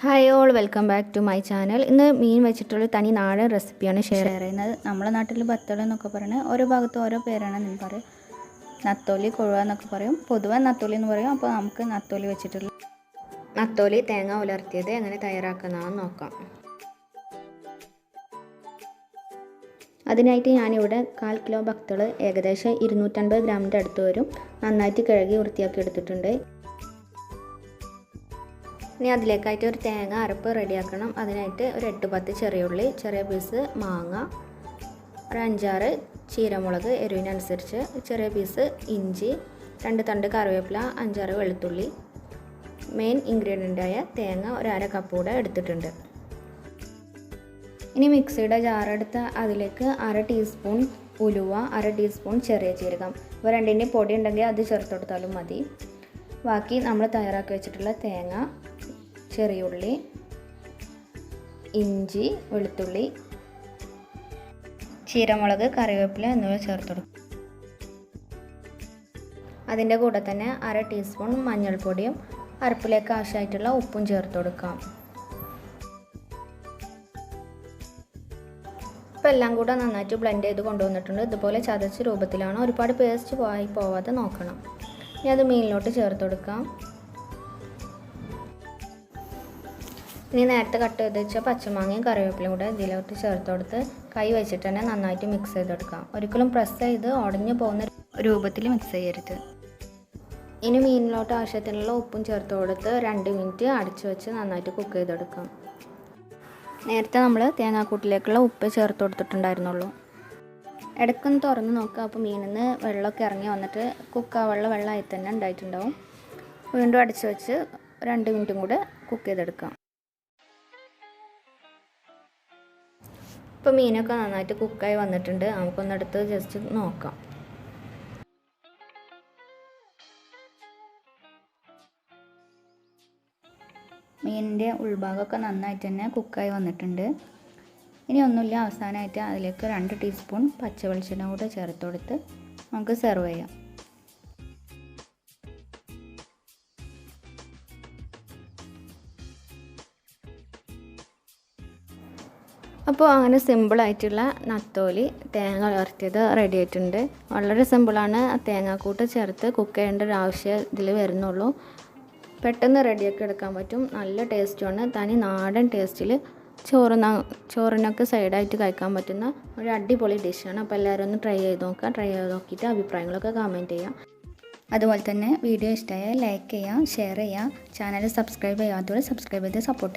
Hi all, welcome back to my channel. ഇന്ന് മീൻ വെച്ചിട്ടുള്ള തനി നാടൻ റെസിപ്പിയാണ് ഷെയർ ചെയ്യുന്നത്. നമ്മുടെ നാട്ടിൽ ബത്തൽ എന്നൊക്കെ പറയുന്നത് ഓരോ ഭാഗത്തും ഓരോ പേരാണ് നിങ്ങൾ പറയും. നത്തോലി, കൊഴുവ എന്നൊക്കെ പറയും. പൊതുവെ നത്തോലി എന്ന് പറയും. അപ്പോൾ നമുക്ക് നത്തോലി വെച്ചിട്ടുള്ള നത്തോലി തേങ്ങ ഉലർത്തിയത് എങ്ങനെ തയ്യാറാക്കുന്നതെന്ന് നോക്കാം. അതിനായിട്ട് ഞാനിവിടെ 1/4 കിലോ ബത്തൽ ഏകദേശം 250 ഗ്രാമിൻ്റെ അടുത്ത് വരും നന്നായിട്ട് കഴുകി വൃത്തിയാക്കി എടുത്തിട്ടുണ്ട്. ഇനി അതിലേക്കായിട്ട് ഒരു തേങ്ങ അരപ്പ് റെഡിയാക്കണം. അതിനായിട്ട് ഒരു 8-10 ചെറിയ ഉള്ളി, ചെറിയ പീസ് മാങ്ങ, ഒരു 5-6 ചീരമുളക് എരിവിനനുസരിച്ച്, ചെറിയ പീസ് ഇഞ്ചി, 2 തണ്ട് കറിവേപ്പില, 5-6 വെളുത്തുള്ളി, മെയിൻ ഇൻഗ്രീഡിയൻ്റായ തേങ്ങ ഒരു 1/2 കപ്പ് കൂടെ എടുത്തിട്ടുണ്ട്. ഇനി മിക്സിയുടെ ജാറെടുത്ത് അതിലേക്ക് 1/2 ടീസ്പൂൺ ഉലുവ, 1/2 ടീസ്പൂൺ ചെറിയ ജീരകം, ഇവ രണ്ടിൻ്റെയും പൊടി ഉണ്ടെങ്കിൽ അത് ചേർത്ത് കൊടുത്താലും മതി. ബാക്കി നമ്മൾ തയ്യാറാക്കി വെച്ചിട്ടുള്ള തേങ്ങ, ചെറിയുള്ളി, ഇഞ്ചി, വെളുത്തുള്ളി, ചീരമുളക്, കറിവേപ്പില എന്നിവ ചേർത്ത് കൊടുക്കും. അതിൻ്റെ കൂടെ തന്നെ 1/2 ടീസ്പൂൺ മഞ്ഞൾപ്പൊടിയും അരപ്പിലേക്ക് ആവശ്യമായിട്ടുള്ള ഉപ്പും ചേർത്ത് കൊടുക്കാം. ഇപ്പോൾ എല്ലാം കൂടെ നന്നായിട്ട് ബ്ലെൻഡ് ചെയ്ത് കൊണ്ടുവന്നിട്ടുണ്ട്. ഇതുപോലെ ചതച്ച രൂപത്തിലാണ്, ഒരുപാട് പേസ്റ്റ് പോവാതെ നോക്കണം. ഇനി അത് മീനിലോട്ട് ചേർത്ത് കൊടുക്കാം. ഇനി നേരത്തെ കട്ട് ചെയ്ത് വെച്ച പച്ചമാങ്ങയും കറിവേപ്പിലയും കൂടെ ഇതിലോട്ട് ചേർത്ത് കൊടുത്ത് കൈ വെച്ചിട്ട് തന്നെ നന്നായിട്ട് മിക്സ് ചെയ്തെടുക്കാം. ഒരിക്കലും പ്രസ് ചെയ്ത് ഉടഞ്ഞു പോകുന്ന രൂപത്തിൽ മിക്സ് ചെയ്യരുത്. ഇനി മീനിലോട്ട് ആവശ്യത്തിനുള്ള ഉപ്പും ചേർത്ത് കൊടുത്ത് 2 മിനിറ്റ് അടച്ചു വെച്ച് നന്നായിട്ട് കുക്ക് ചെയ്തെടുക്കാം. നേരത്തെ നമ്മൾ തേങ്ങാക്കൂട്ടിലേക്കുള്ള ഉപ്പ് ചേർത്ത് കൊടുത്തിട്ടുണ്ടായിരുന്നുള്ളൂ. ഇടയ്ക്കൊന്ന് തുറന്ന് നോക്കുക. അപ്പോൾ മീനിൽ നിന്ന് വെള്ളമൊക്കെ ഇറങ്ങി വന്നിട്ട് കുക്കാവുള്ള വെള്ളമായി തന്നെ ഉണ്ടായിട്ടുണ്ടാവും. വീണ്ടും അടച്ചു വെച്ച് 2 മിനിറ്റും കൂടെ കുക്ക് ചെയ്തെടുക്കാം. ഇപ്പോൾ മീനൊക്കെ നന്നായിട്ട് കുക്കായി വന്നിട്ടുണ്ട്. നമുക്കൊന്നെടുത്ത് ജസ്റ്റ് നോക്കാം. മീനിൻ്റെ ഉൾഭാഗമൊക്കെ നന്നായിട്ട് തന്നെ കുക്കായി വന്നിട്ടുണ്ട്. ഇനി ഒന്നുമില്ല, അവസാനമായിട്ട് അതിലേക്ക് 2 ടീസ്പൂൺ പച്ച വെളിച്ചെണ്ണ കൂടെ ചേർത്ത് കൊടുത്ത് നമുക്ക് സെർവ് ചെയ്യാം. അപ്പോൾ അങ്ങനെ സിമ്പിളായിട്ടുള്ള നത്തോലി തേങ്ങ ഉലർത്തിയത് റെഡി ആയിട്ടുണ്ട്. വളരെ സിമ്പിളാണ്. തേങ്ങാക്കൂട്ട് ചേർത്ത് കുക്ക് ചെയ്യേണ്ട ഒരു ആവശ്യം ഇതിൽ വരുന്നുള്ളൂ. പെട്ടെന്ന് റെഡിയാക്കി എടുക്കാൻ പറ്റും. നല്ല ടേസ്റ്റുമാണ്. തനി നാടൻ ടേസ്റ്റിൽ ചോറിനൊക്കെ സൈഡായിട്ട് കഴിക്കാൻ പറ്റുന്ന ഒരു അടിപൊളി ഡിഷാണ്. അപ്പോൾ എല്ലാവരും ഒന്ന് ട്രൈ ചെയ്ത് നോക്കുക. ട്രൈ ചെയ്ത് നോക്കിയിട്ട് അഭിപ്രായങ്ങളൊക്കെ കമൻറ്റ് ചെയ്യാം. അതുപോലെ തന്നെ വീഡിയോ ഇഷ്ടമായാൽ ലൈക്ക് ചെയ്യുക, ഷെയർ ചെയ്യുക, ചാനൽ സബ്സ്ക്രൈബ് ചെയ്യാത്തവർ സബ്സ്ക്രൈബ് ചെയ്ത് സപ്പോർട്ട്